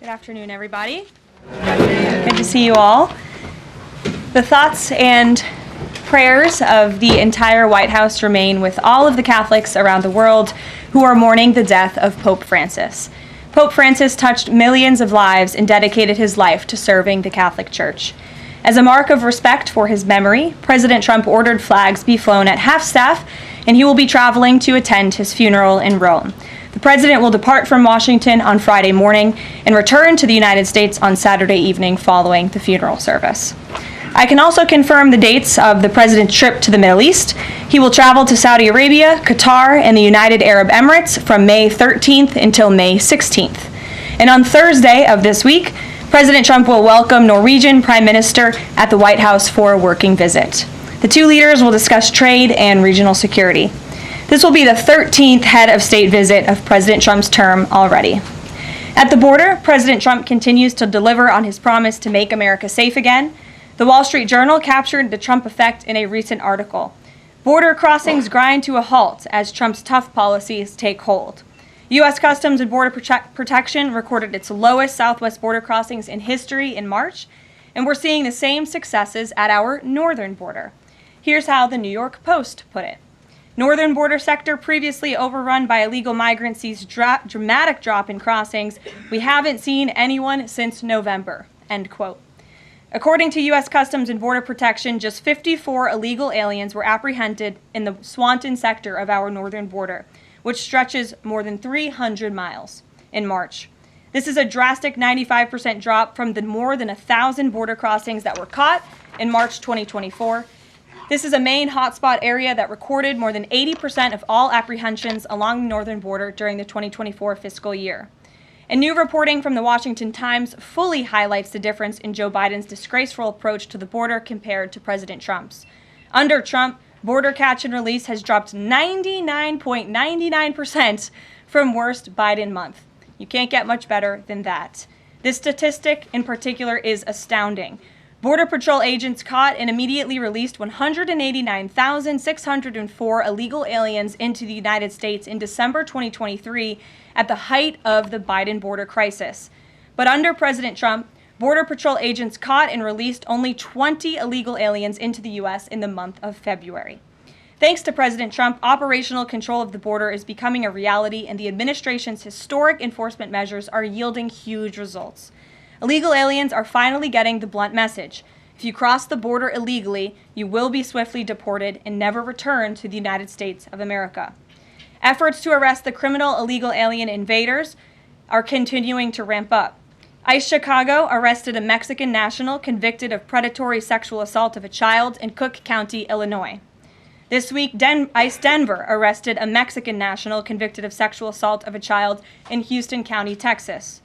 Good afternoon, everybody. Good to see you all. The thoughts and prayers of the entire White House remain with all of the Catholics around the world who are mourning the death of Pope Francis. Pope Francis touched millions of lives and dedicated his life to serving the Catholic Church. As a mark of respect for his memory, President Trump ordered flags be flown at half-staff, and he will be traveling to attend his funeral in Rome. The president will depart from Washington on Friday morning and return to the United States on Saturday evening following the funeral service. I can also confirm the dates of the president's trip to the Middle East. He will travel to Saudi Arabia, Qatar, and the United Arab Emirates from May 13th until May 16th. And on Thursday of this week, President Trump will welcome Norwegian Prime Minister at the White House for a working visit. The two leaders will discuss trade and regional security. This will be the 13th head of state visit of President Trump's term already. At the border, President Trump continues to deliver on his promise to make America safe again. The Wall Street Journal captured the Trump effect in a recent article. Border crossings grind to a halt as Trump's tough policies take hold. U.S. Customs and Border Protection recorded its lowest southwest border crossings in history in March, and we're seeing the same successes at our northern border. Here's how the New York Post put it. Northern border sector previously overrun by illegal migrants sees dramatic drop in crossings. We haven't seen anyone since November, end quote. According to U.S. Customs and Border Protection, just 54 illegal aliens were apprehended in the Swanton sector of our northern border, which stretches more than 300 miles in March. This is a drastic 95% drop from the more than 1,000 border crossings that were caught in March 2024. This is a main hotspot area that recorded more than 80% of all apprehensions along the northern border during the 2024 fiscal year. And new reporting from the Washington Times fully highlights the difference in Joe Biden's disgraceful approach to the border compared to President Trump's. Under Trump, border catch and release has dropped 99.99% from worst Biden month. You can't get much better than that. This statistic in particular is astounding. Border Patrol agents caught and immediately released 189,604 illegal aliens into the United States in December 2023 at the height of the Biden border crisis. But under President Trump, Border Patrol agents caught and released only 20 illegal aliens into the U.S. in the month of February. Thanks to President Trump, operational control of the border is becoming a reality, and the administration's historic enforcement measures are yielding huge results. Illegal aliens are finally getting the blunt message. If you cross the border illegally, you will be swiftly deported and never return to the United States of America. Efforts to arrest the criminal illegal alien invaders are continuing to ramp up. ICE Chicago arrested a Mexican national convicted of predatory sexual assault of a child in Cook County, Illinois. This week, ICE Denver arrested a Mexican national convicted of sexual assault of a child in Houston County, Texas.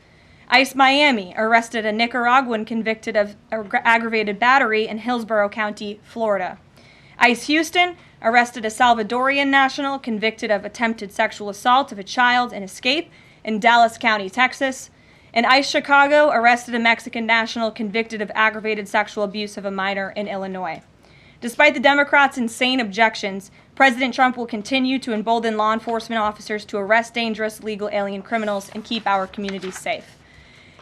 ICE Miami arrested a Nicaraguan convicted of aggravated battery in Hillsborough County, Florida. ICE Houston arrested a Salvadorian national convicted of attempted sexual assault of a child in Escape in Dallas County, Texas. And ICE Chicago arrested a Mexican national convicted of aggravated sexual abuse of a minor in Illinois. Despite the Democrats' insane objections, President Trump will continue to embolden law enforcement officers to arrest dangerous legal alien criminals and keep our communities safe.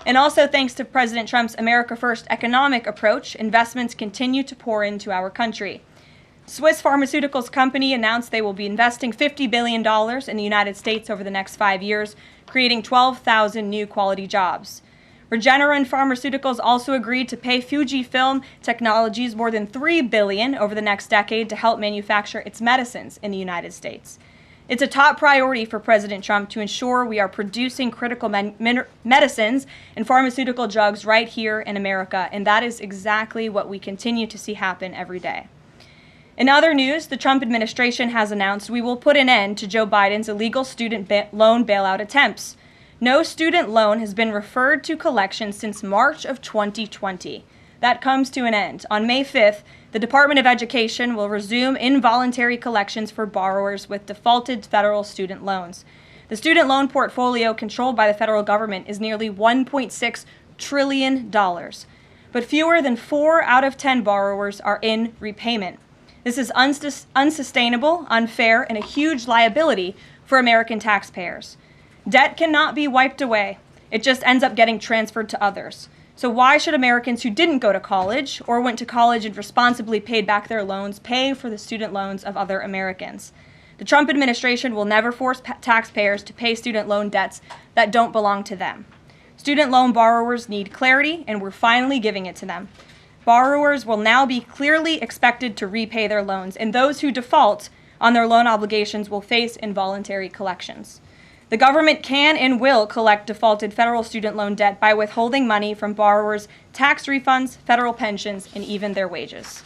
And also thanks to President Trump's America First economic approach, investments continue to pour into our country. Swiss pharmaceuticals company announced they will be investing $50 billion in the United States over the next 5 years, creating 12,000 new quality jobs. Regeneron Pharmaceuticals also agreed to pay Fujifilm Technologies more than $3 billion over the next decade to help manufacture its medicines in the United States. It's a top priority for President Trump to ensure we are producing critical medicines and pharmaceutical drugs right here in America, and that is exactly what we continue to see happen every day. In other news, the Trump administration has announced we will put an end to Joe Biden's illegal student loan bailout attempts. No student loan has been referred to collection since March of 2020. That comes to an end. On May 5th, the Department of Education will resume involuntary collections for borrowers with defaulted federal student loans. The student loan portfolio controlled by the federal government is nearly $1.6 trillion, but fewer than 4 out of 10 borrowers are in repayment. This is unsustainable, unfair, and a huge liability for American taxpayers. Debt cannot be wiped away. It just ends up getting transferred to others. So why should Americans who didn't go to college or went to college and responsibly paid back their loans pay for the student loans of other Americans? The Trump administration will never force taxpayers to pay student loan debts that don't belong to them. Student loan borrowers need clarity, and we're finally giving it to them. Borrowers will now be clearly expected to repay their loans, and those who default on their loan obligations will face involuntary collections. The government can and will collect defaulted federal student loan debt by withholding money from borrowers' tax refunds, federal pensions, and even their wages.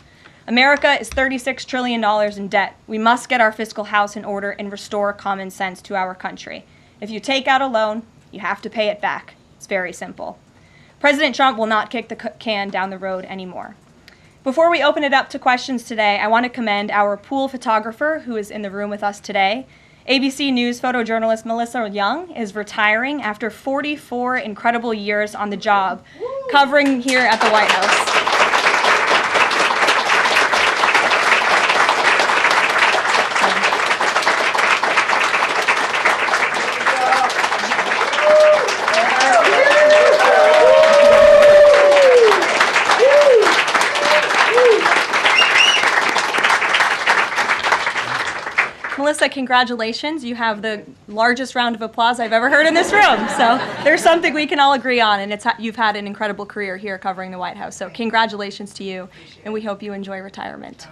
America is $36 trillion in debt. We must get our fiscal house in order and restore common sense to our country. If you take out a loan, you have to pay it back. It's very simple. President Trump will not kick the can down the road anymore. Before we open it up to questions today, I want to commend our pool photographer who is in the room with us today. ABC News photojournalist Melissa Young is retiring after 44 incredible years on the job, covering here at the White House. Melissa, congratulations. You have the largest round of applause I've ever heard in this room. So there's something we can all agree on, and you've had an incredible career here covering the White House. So congratulations to you, and we hope you enjoy retirement.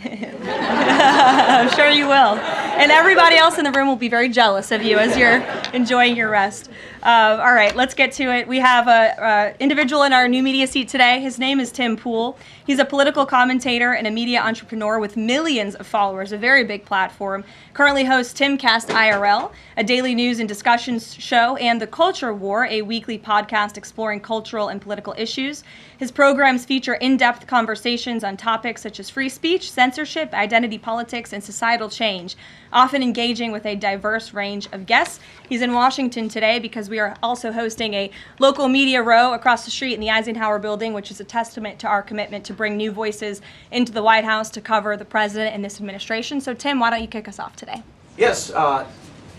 I'm sure you will. And everybody else in the room will be very jealous of you as you're enjoying your rest. All right, let's get to it. We have an individual in our new media seat today. His name is Tim Pool. He's a political commentator and a media entrepreneur with millions of followers, a very big platform. Currently hosts Timcast IRL, a daily news and discussions show, and The Culture War, a weekly podcast exploring cultural and political issues. His programs feature in-depth conversations on topics such as free speech, censorship, identity politics, and societal change, often engaging with a diverse range of guests. He's in Washington today because we are also hosting a local media row across the street in the Eisenhower building, which is a testament to our commitment to bring new voices into the White House to cover the president and this administration. So Tim, why don't you kick us off today? Yes.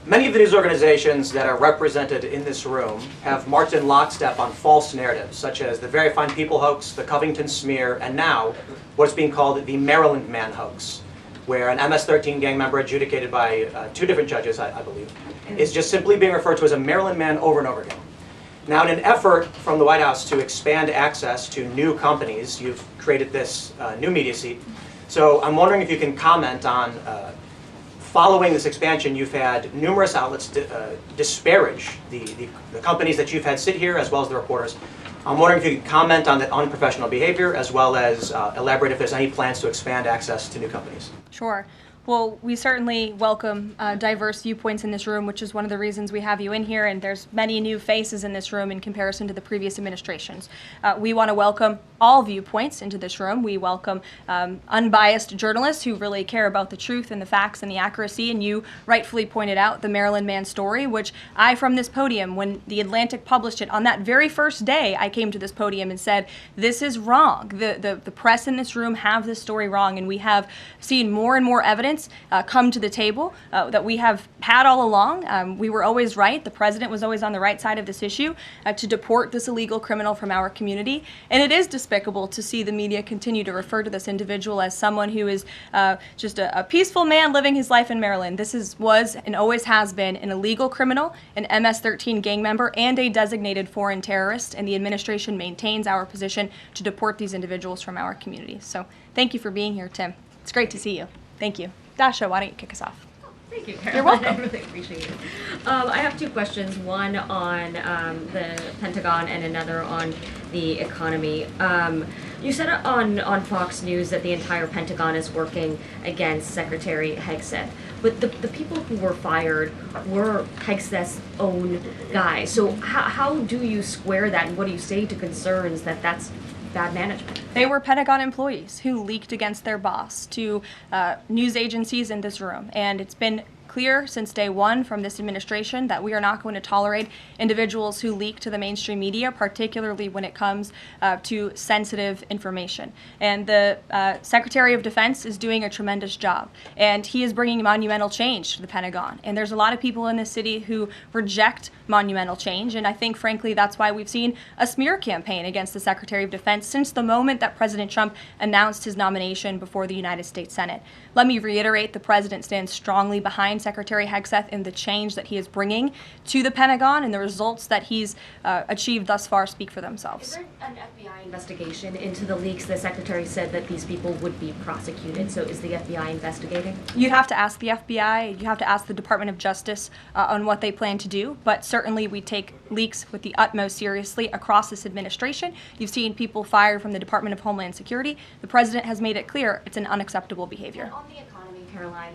Many of the news organizations that are represented in this room have marched in lockstep on false narratives, such as the Very Fine People hoax, the Covington smear, and now what's being called the Maryland Man hoax, where an MS-13 gang member adjudicated by two different judges, I believe, is just simply being referred to as a Maryland Man over and over again. Now, in an effort from the White House to expand access to new companies, you've created this new media seat. So I'm wondering if you can comment on following this expansion, you've had numerous outlets disparage the companies that you've had sit here, as well as the reporters. I'm wondering if you could comment on that unprofessional behavior, as well as elaborate if there's any plans to expand access to new companies. Sure. Well, we certainly welcome diverse viewpoints in this room, which is one of the reasons we have you in here, and there's many new faces in this room in comparison to the previous administrations. We want to welcome all viewpoints into this room. We welcome unbiased journalists who really care about the truth and the facts and the accuracy, and you rightfully pointed out the Maryland Man story, which I, from this podium, when The Atlantic published it, on that very first day, I came to this podium and said, this is wrong. The press in this room have this story wrong, and we have seen more and more evidence come to the table that we have had all along. We were always right. The president was always on the right side of this issue to deport this illegal criminal from our community. And it is despicable to see the media continue to refer to this individual as someone who is just a peaceful man living his life in Maryland. This was and always has been an illegal criminal, an MS-13 gang member, and a designated foreign terrorist. And the administration maintains our position to deport these individuals from our community. So thank you for being here, Tim. It's great to see you. Thank you. Dasha, why don't you kick us off? Thank you, Karoline. You're welcome. I really appreciate it. I have two questions, one on the Pentagon and another on the economy. You said on Fox News that the entire Pentagon is working against Secretary Hegseth, but the people who were fired were Hegseth's own guys. So how do you square that, and what do you say to concerns that that's bad management? They were Pentagon employees who leaked against their boss to news agencies in this room, and it's been clear since day one from this administration that we are not going to tolerate individuals who leak to the mainstream media, particularly when it comes to sensitive information. And the Secretary of Defense is doing a tremendous job, and he is bringing monumental change to the Pentagon. And there's a lot of people in this city who reject monumental change, and I think, frankly, that's why we've seen a smear campaign against the Secretary of Defense since the moment that President Trump announced his nomination before the United States Senate. Let me reiterate, the President stands strongly behind Secretary Hegseth in the change that he is bringing to the Pentagon, and the results that he's achieved thus far speak for themselves. Is there an FBI investigation into the leaks? The Secretary said that these people would be prosecuted, so is the FBI investigating? You'd have to ask the FBI, you have to ask the Department of Justice on what they plan to do, but certainly we take leaks with the utmost seriously across this administration. You've seen people fired from the Department of Homeland Security. The President has made it clear it's an unacceptable behavior. On the economy, Karoline,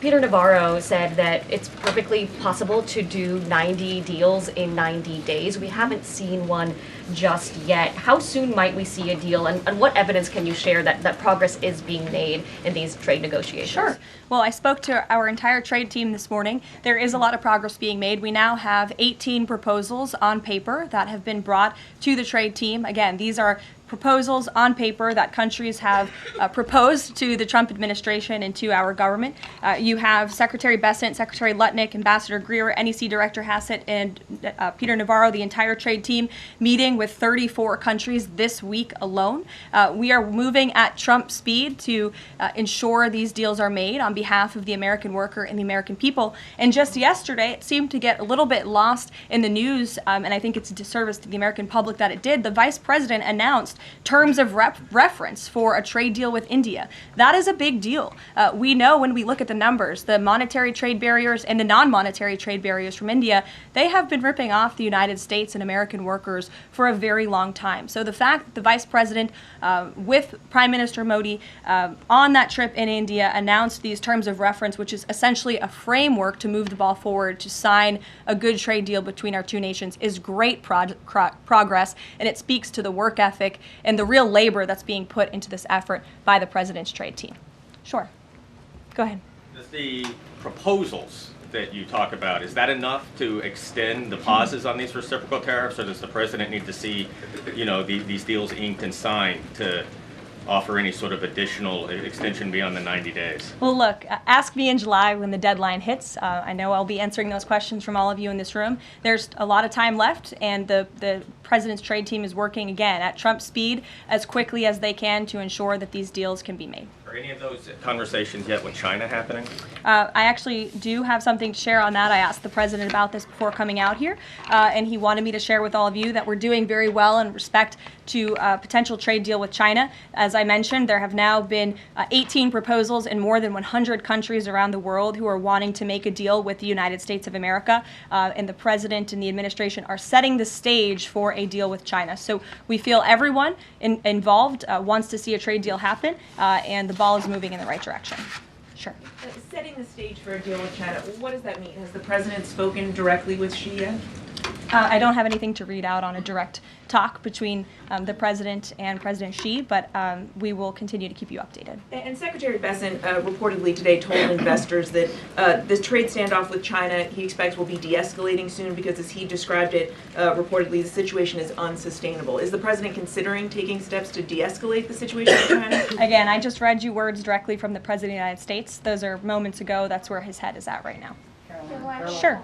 Peter Navarro said that it's perfectly possible to do 90 deals in 90 days. We haven't seen one just yet. How soon might we see a deal, and what evidence can you share that progress is being made in these trade negotiations? Sure. Well, I spoke to our entire trade team this morning. There is a lot of progress being made. We now have 18 proposals on paper that have been brought to the trade team. Again, these are proposals on paper that countries have proposed to the Trump administration and to our government. You have Secretary Bessent, Secretary Lutnick, Ambassador Greer, NEC Director Hassett, and Peter Navarro, the entire trade team, meeting with 34 countries this week alone. We are moving at Trump speed to ensure these deals are made on behalf of the American worker and the American people. And just yesterday, it seemed to get a little bit lost in the news, and I think it's a disservice to the American public that it did. The Vice President announced terms of reference for a trade deal with India. That is a big deal. We know when we look at the numbers, the monetary trade barriers and the non-monetary trade barriers from India, they have been ripping off the United States and American workers for a very long time. So the fact that the Vice President, with Prime Minister Modi, on that trip in India, announced these terms of reference, which is essentially a framework to move the ball forward to sign a good trade deal between our two nations, is great progress, and it speaks to the work ethic and the real labor that's being put into this effort by the President's trade team. Sure. Go ahead. Does the proposals that you talk about, is that enough to extend the pauses on these reciprocal tariffs, or does the President need to see, these deals inked and signed to offer any sort of additional extension beyond the 90 days? Well, look, ask me in July when the deadline hits. I know I'll be answering those questions from all of you in this room. There's a lot of time left, and the President's trade team is working, again, at Trump speed as quickly as they can to ensure that these deals can be made. Are any of those conversations yet with China happening? I actually do have something to share on that. I asked the President about this before coming out here, and he wanted me to share with all of you that we're doing very well in respect to a potential trade deal with China. As I mentioned, there have now been 18 proposals in more than 100 countries around the world who are wanting to make a deal with the United States of America, and the President and the administration are setting the stage for a deal with China. So we feel everyone involved wants to see a trade deal happen, and the ball is moving in the right direction. Sure. Setting the stage for a deal with China, what does that mean? Has the President spoken directly with Xi yet? I don't have anything to read out on a direct talk between the President and President Xi, but we will continue to keep you updated. And Secretary Bessent reportedly today told investors that this trade standoff with China he expects will be de-escalating soon because, as he described it, reportedly the situation is unsustainable. Is the President considering taking steps to de-escalate the situation with China? Again, I just read you words directly from the President of the United States. Those are moments ago. That's where his head is at right now. Karoline. Sure.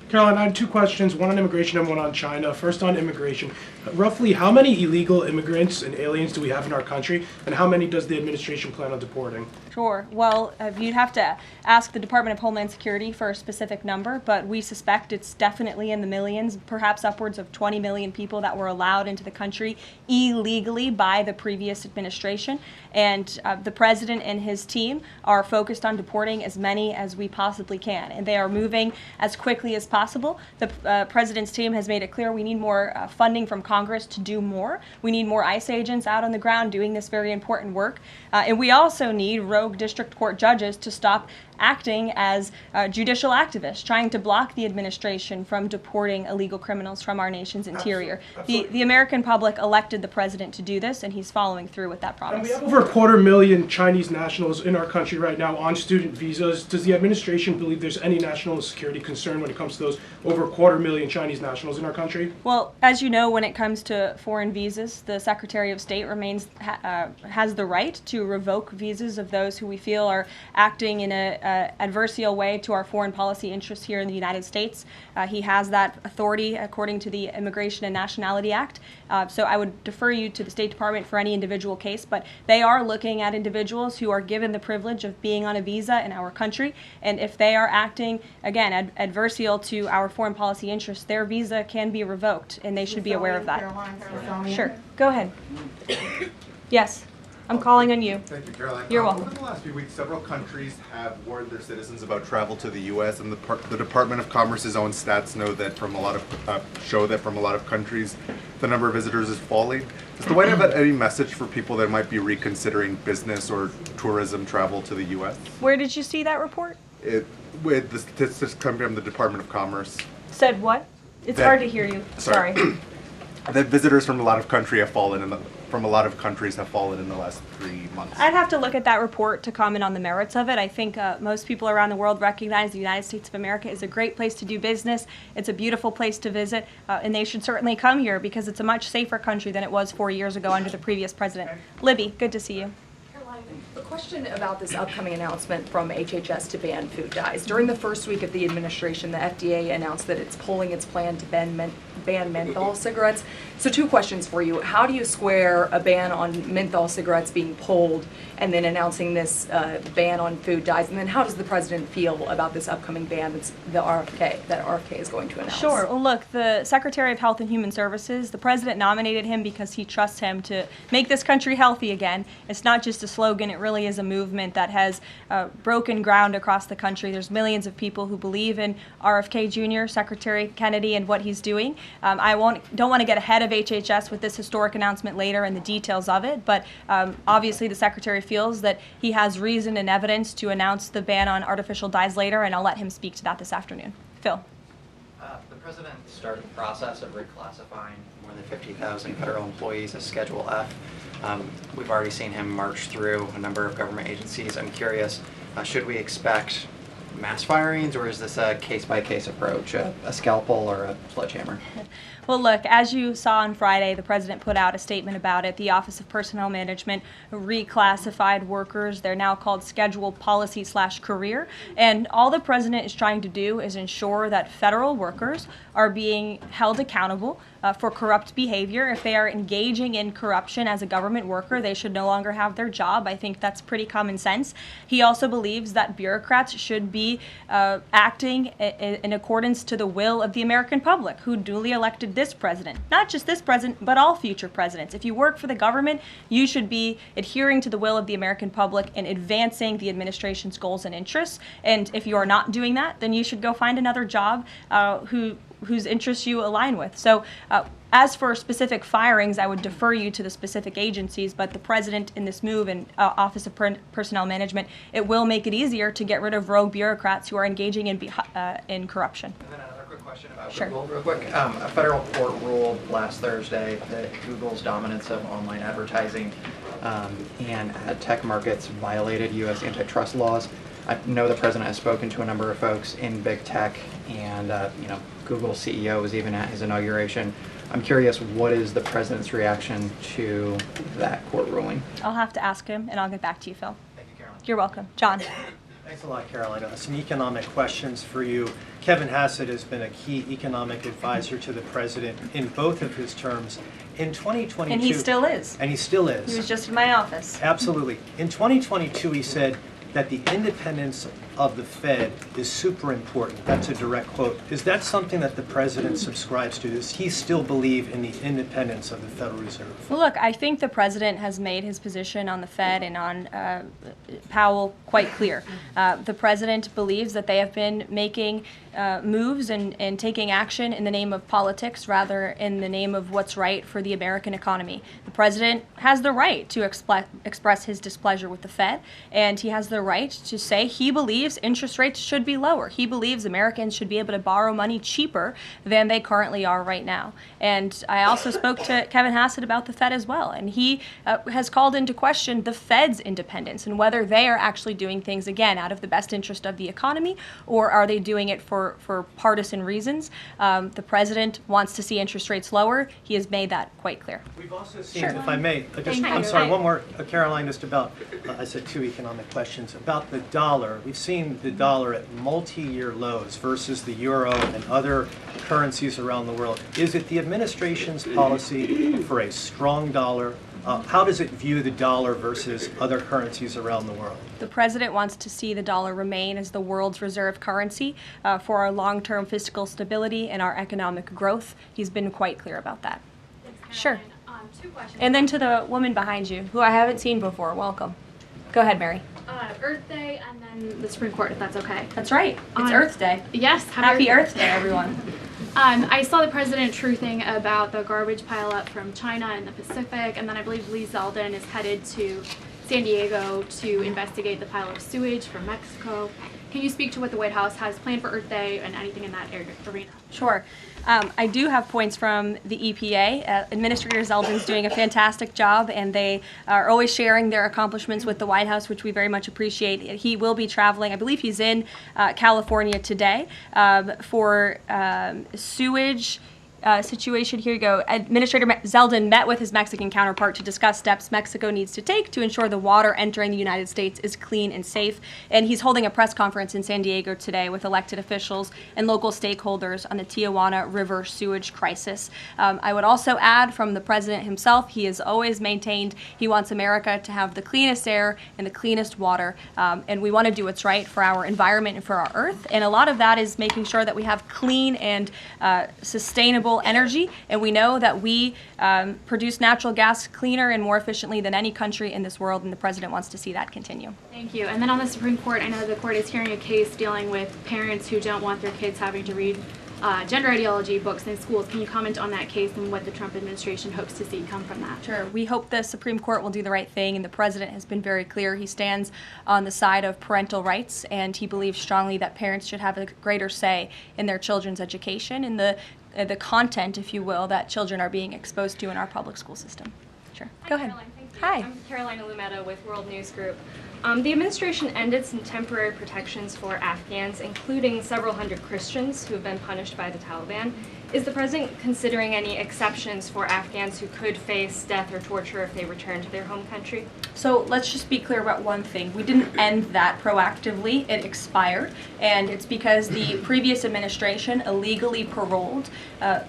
Caroline, I have two questions, one on immigration and one on China. First on immigration. Roughly how many illegal immigrants and aliens do we have in our country, and how many does the administration plan on deporting? Sure. Well, you'd have to ask the Department of Homeland Security for a specific number, but we suspect it's definitely in the millions, perhaps upwards of 20 million people that were allowed into the country illegally by the previous administration. And the President and his team are focused on deporting as many as we possibly can, and they are moving as quickly as possible. The President's team has made it clear we need more funding from Congress to do more. We need more ICE agents out on the ground doing this very important work. And we also need rogue district court judges to stop acting as judicial activists, trying to block the administration from deporting illegal criminals from our nation's interior. The American public elected the president to do this, and he's following through with that And promise. we have over 250,000 Chinese nationals in our country right now on student visas. Does the administration believe there's any national security concern when it comes to those over 250,000 Chinese nationals in our country? Well, as you know, when it comes to foreign visas, the Secretary of State has the right to revoke visas of those who we feel are acting in a adversarial way to our foreign policy interests here in the United States. He has that authority according to the Immigration and Nationality Act. So I would defer you to the State Department for any individual case, but they are looking at individuals who are given the privilege of being on a visa in our country, and if they are acting, again, adversarial to our foreign policy interests, their visa can be revoked, and they should be aware of that. Sure, go ahead. Yes, I'm calling on you. Thank you, Caroline. You're welcome. Over the last few weeks, several countries have warned their citizens about travel to the U.S., and the Department of Commerce's own stats know that from a lot of countries, the number of visitors is falling. Does the White House have any message for people that might be reconsidering business or tourism travel to the U.S.? Where did you see that report? With the statistics coming from the Department of Commerce, Said what? It's That- hard to hear you. Sorry. that visitors from a lot of countries have fallen in the last 3 months. I'd have to look at that report to comment on the merits of it. I think most people around the world recognize the United States of America is a great place to do business. It's a beautiful place to visit, and they should certainly come here because it's a much safer country than it was 4 years ago under the previous president. Libby, good to see you. A question about this upcoming announcement from HHS to ban food dyes. During the first week of the administration, the FDA announced that it's pulling its plan to ban menthol cigarettes. So 2 questions for you. How do you square a ban on menthol cigarettes being pulled and then announcing this ban on food dyes? And then how does the president feel about this upcoming ban that RFK is going to announce? Sure. Well, look, the Secretary of Health and Human Services, the president nominated him because he trusts him to make this country healthy again. It's not just a slogan, it really is a movement that has broken ground across the country. There's millions of people who believe in RFK Jr., Secretary Kennedy, and what he's doing. I don't want to get ahead of HHS with this historic announcement later and the details of it, but obviously the Secretary feels that he has reason and evidence to announce the ban on artificial dyes later, and I'll let him speak to that this afternoon. Phil. The president started the process of reclassifying more than 50,000 federal employees as Schedule F. We've already seen him march through a number of government agencies. I'm curious, should we expect mass firings, or is this a case-by-case approach, a scalpel or a sledgehammer? Well, look, as you saw on Friday, the president put out a statement about it. The Office of Personnel Management reclassified workers. They're now called scheduled policy/career. And all the president is trying to do is ensure that federal workers are being held accountable for corrupt behavior. If they are engaging in corruption as a government worker, they should no longer have their job. I think that's pretty common sense. He also believes that bureaucrats should be acting in accordance to the will of the American public, who duly elected this president. Not just this president, but all future presidents. If you work for the government, you should be adhering to the will of the American public and advancing the administration's goals and interests. And if you are not doing that, then you should go find another job whose interests you align with. So as for specific firings, I would defer you to the specific agencies, but the president in this move and Office of Personnel Management, it will make it easier to get rid of rogue bureaucrats who are engaging in corruption. And then another quick question about Sure. Google, real quick. A federal court ruled last Thursday that Google's dominance of online advertising and ad tech markets violated U.S. antitrust laws. I know the president has spoken to a number of folks in big tech, and Google's CEO was even at his inauguration. I'm curious, what is the president's reaction to that court ruling? I'll have to ask him, and I'll get back to you, Phil. Thank you, Caroline. You're welcome. John. Thanks a lot, Caroline. Some economic questions for you. Kevin Hassett has been a key economic advisor to the president in both of his terms. In 2022... And he still is. And he still is. He was just in my office. Absolutely. In 2022, he said that the independence of the Fed is super important. That's a direct quote. Is that something that the president subscribes to? Does he still believe in the independence of the Federal Reserve? Well, look, I think the president has made his position on the Fed and on Powell quite clear. The president believes that they have been making moves and taking action in the name of politics rather in the name of what's right for the American economy. The president has the right to express his displeasure with the Fed, and he has the right to say he believes believes interest rates should be lower. He believes Americans should be able to borrow money cheaper than they currently are right now. And I also spoke to Kevin Hassett about the Fed as well, and he has called into question the Fed's independence and whether they are actually doing things, again, out of the best interest of the economy, or are they doing it for partisan reasons. The president wants to see interest rates lower. He has made that quite clear. We've also seen, if I may, Thank I'm you. sorry, one more, Karoline, just about, I said 2 economic questions. About the dollar, we've seen the dollar at multi-year lows versus the euro and other currencies around the world. Is it the administration's policy for a strong dollar? How does it view the dollar versus other currencies around the world? The president wants to see the dollar remain as the world's reserve currency for our long-term fiscal stability and our economic growth. He's been quite clear about that. Sure. 2 questions. And then to the woman behind you, who I haven't seen before, welcome. Go ahead, Mary. Earth Day and then the Supreme Court, if that's okay. That's right. It's Earth Day. Yes. Happy Earth Day, everyone. I saw the president truthing about the garbage pileup from China in the Pacific, and then I believe Lee Zeldin is headed to San Diego to investigate the pile of sewage from Mexico. Can you speak to what the White House has planned for Earth Day and anything in that arena? Sure. I do have points from the EPA. Administrator Zeldin's doing a fantastic job, and they are always sharing their accomplishments with the White House, which we very much appreciate. He will be traveling. I believe he's in California today for sewage situation. Here you go. Administrator Zeldin met with his Mexican counterpart to discuss steps Mexico needs to take to ensure the water entering the United States is clean and safe. And he's holding a press conference in San Diego today with elected officials and local stakeholders on the Tijuana River sewage crisis. I would also add from the president himself, he has always maintained he wants America to have the cleanest air and the cleanest water. And we want to do what's right for our environment and for our earth. And a lot of that is making sure that we have clean and sustainable energy, and we know that we produce natural gas cleaner and more efficiently than any country in this world, and the president wants to see that continue. Thank you. And then on the Supreme Court, I know the court is hearing a case dealing with parents who don't want their kids having to read gender ideology books in schools. Can you comment on that case and what the Trump administration hopes to see come from that? Sure. We hope the Supreme Court will do the right thing, and the president has been very clear. He stands on the side of parental rights, and he believes strongly that parents should have a greater say in their children's education and the content, if you will, that children are being exposed to in our public school system. Sure. Go ahead. Caroline, thank you. Hi. I'm Karoline Illumeta with World News Group. The administration ended some temporary protections for Afghans, including several hundred Christians who have been punished by the Taliban. Is the president considering any exceptions for Afghans who could face death or torture if they return to their home country? So let's just be clear about one thing. We didn't end that proactively. It expired, and it's because the previous administration illegally paroled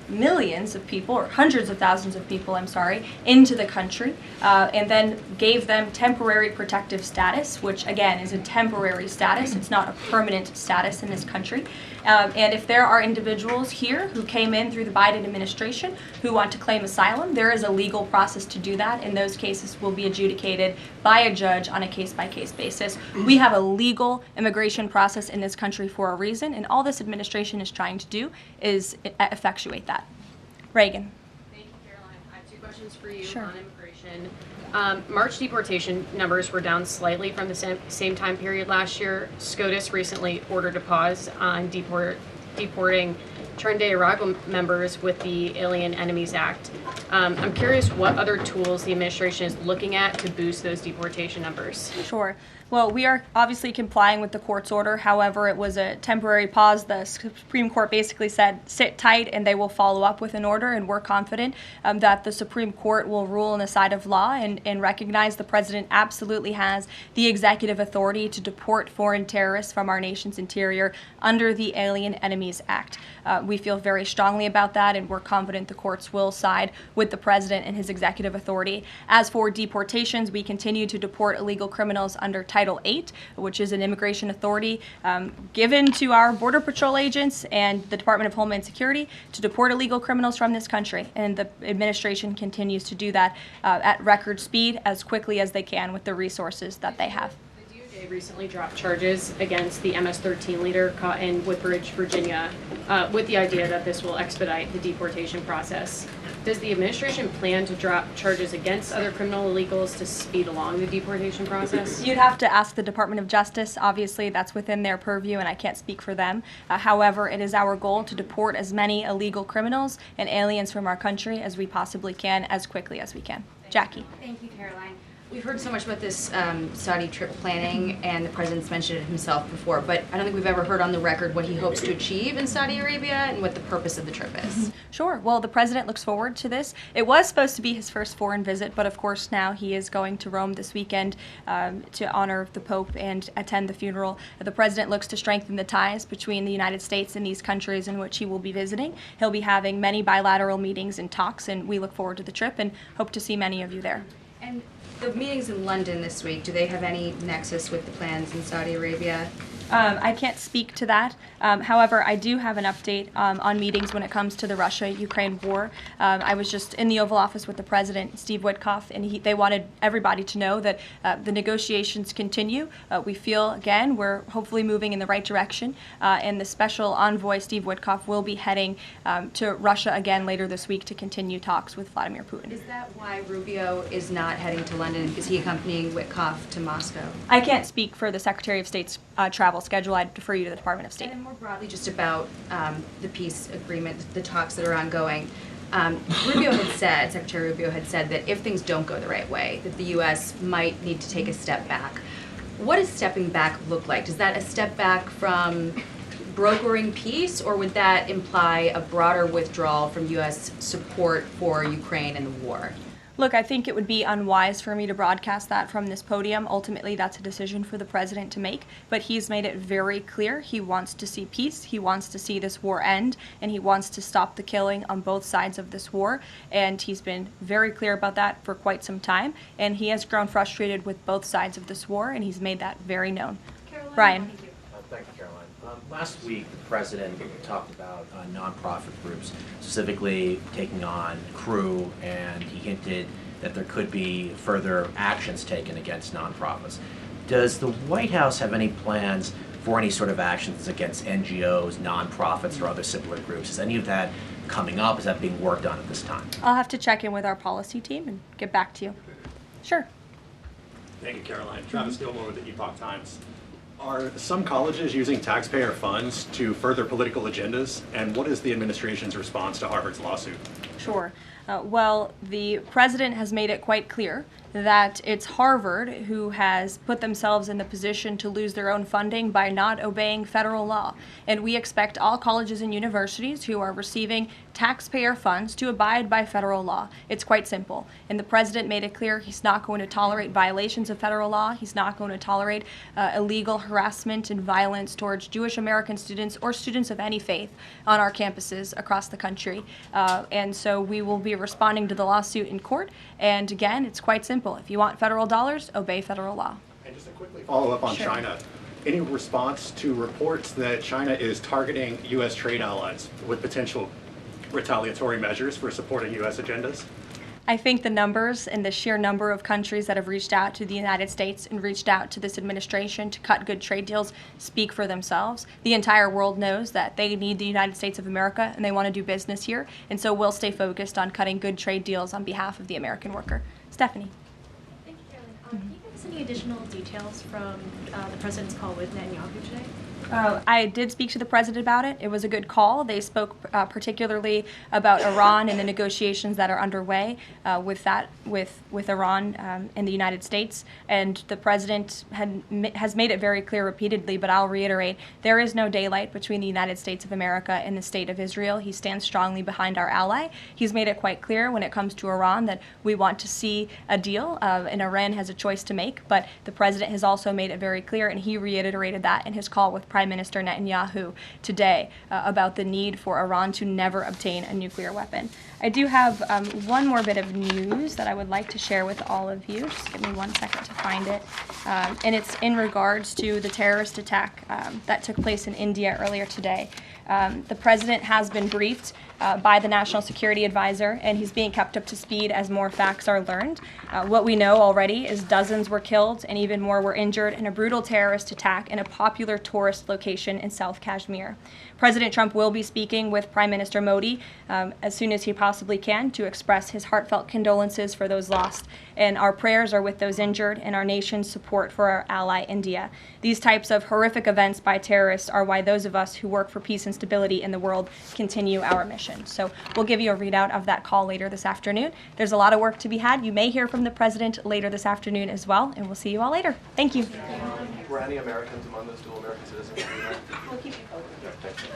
millions of people, or hundreds of thousands of people, into the country, and then gave them temporary protective status, which again is a temporary status. It's not a permanent status in this country. And if there are individuals here who came in through the Biden administration who want to claim asylum, there is a legal process to do that, and those cases will be adjudicated by a judge on a case-by-case basis. We have a legal immigration process in this country for a reason, and all this administration is trying to do is effectuate that. Reagan. Thank you, Caroline. I have 2 questions for you Sure. on immigration. March deportation numbers were down slightly from the same time period last year. SCOTUS recently ordered a pause on deporting Trinidad Arrival members with the Alien Enemies Act. I'm curious what other tools the administration is looking at to boost those deportation numbers. Sure. Well, we are obviously complying with the court's order. However, it was a temporary pause. The Supreme Court basically said, sit tight, and they will follow up with an order, and we're confident that the Supreme Court will rule on the side of law and recognize the president absolutely has the executive authority to deport foreign terrorists from our nation's interior under the Alien Enemies Act. We feel very strongly about that, and we're confident the courts will side with the president and his executive authority. As for deportations, we continue to deport illegal criminals under Title VIII, which is an immigration authority given to our Border Patrol agents and the Department of Homeland Security to deport illegal criminals from this country. And the administration continues to do that at record speed as quickly as they can with the resources that they have. The DOJ recently dropped charges against the MS-13 leader caught in Woodbridge, Virginia, with the idea that this will expedite the deportation process. Does the administration plan to drop charges against other criminal illegals to speed along the deportation process? You'd have to ask the Department of Justice. Obviously, that's within their purview, and I can't speak for them. However, it is our goal to deport as many illegal criminals and aliens from our country as we possibly can, as quickly as we can. Jackie. Thank you, Karoline. We've heard so much about this Saudi trip planning, and the president's mentioned it himself before, but I don't think we've ever heard on the record what he hopes to achieve in Saudi Arabia and what the purpose of the trip is. Sure. Well, the president looks forward to this. It was supposed to be his first foreign visit, but of course now he is going to Rome this weekend to honor the Pope and attend the funeral. The president looks to strengthen the ties between the United States and these countries in which he will be visiting. He'll be having many bilateral meetings and talks, and we look forward to the trip and hope to see many of you there. And the meetings in London this week, do they have any nexus with the plans in Saudi Arabia? I can't speak to that. However, I do have an update on meetings when it comes to the Russia-Ukraine war. I was just in the Oval Office with the President, Steve Woodco, and they wanted everybody to know that the negotiations continue. We feel, again, we're hopefully moving in the right direction, and the special envoy, Steve Woodco, will be heading to Russia again later this week to continue talks with Vladimir Putin. Is that why Rubio is not heading to London? Is he accompanying Woodco to Moscow? I can't speak for the Secretary of State's travel schedule. I'd defer you to the Department of State. And then more broadly, just about the peace agreement, the talks that are ongoing. Secretary Rubio had said that if things don't go the right way, that the U.S. might need to take a step back. What does stepping back look like? Is that a step back from brokering peace, or would that imply a broader withdrawal from U.S. support for Ukraine and the war? Look, I think it would be unwise for me to broadcast that from this podium. Ultimately, that's a decision for the president to make, but he's made it very clear he wants to see peace, he wants to see this war end, and he wants to stop the killing on both sides of this war, and he's been very clear about that for quite some time, and he has grown frustrated with both sides of this war, and he's made that very known. Karoline, Brian. Thank you, Caroline. Last week, the president talked about nonprofit groups, specifically taking on crew, and he hinted that there could be further actions taken against nonprofits. Does the White House have any plans for any sort of actions against NGOs, nonprofits, or other similar groups? Is any of that coming up? Is that being worked on at this time? I'll have to check in with our policy team and get back to you. Sure. Thank you, Caroline. Travis Gilmore with the Epoch Times. Are some colleges using taxpayer funds to further political agendas? And what is the administration's response to Harvard's lawsuit? Sure. Well, the president has made it quite clear that it's Harvard who has put themselves in the position to lose their own funding by not obeying federal law. And we expect all colleges and universities who are receiving taxpayer funds to abide by federal law. It's quite simple. And the president made it clear he's not going to tolerate violations of federal law. He's not going to tolerate illegal harassment and violence towards Jewish American students or students of any faith on our campuses across the country. And so we will be responding to the lawsuit in court. And again, it's quite simple. If you want federal dollars, obey federal law. And just to quickly follow up on China, any response to reports that China is targeting U.S. trade allies with potential retaliatory measures for supporting U.S. agendas? I think the numbers and the sheer number of countries that have reached out to the United States and reached out to this administration to cut good trade deals speak for themselves. The entire world knows that they need the United States of America and they want to do business here, and so we'll stay focused on cutting good trade deals on behalf of the American worker. Stephanie. Thank you, Karoline. Can you give us any additional details from the president's call with Netanyahu today? I did speak to the president about it. It was a good call. They spoke particularly about Iran and the negotiations that are underway with Iran and the United States. And the president has made it very clear repeatedly, but I'll reiterate, there is no daylight between the United States of America and the state of Israel. He stands strongly behind our ally. He's made it quite clear when it comes to Iran that we want to see a deal, and Iran has a choice to make. But the president has also made it very clear, and he reiterated that in his call with Prime Minister Netanyahu today about the need for Iran to never obtain a nuclear weapon. I do have one more bit of news that I would like to share with all of you. Just give me 1 second to find it. And it's in regards to the terrorist attack that took place in India earlier today. The president has been briefed by the National Security Advisor, and he's being kept up to speed as more facts are learned. What we know already is dozens were killed and even more were injured in a brutal terrorist attack in a popular tourist location in South Kashmir. President Trump will be speaking with Prime Minister Modi as soon as he possibly can to express his heartfelt condolences for those lost. And our prayers are with those injured and our nation's support for our ally India. These types of horrific events by terrorists are why those of us who work for peace and stability in the world continue our mission. So we'll give you a readout of that call later this afternoon. There's a lot of work to be had. You may hear from the president later this afternoon as well, and we'll see you all later. Thank you. Were any Americans among those dual American citizens? We'll keep you posted.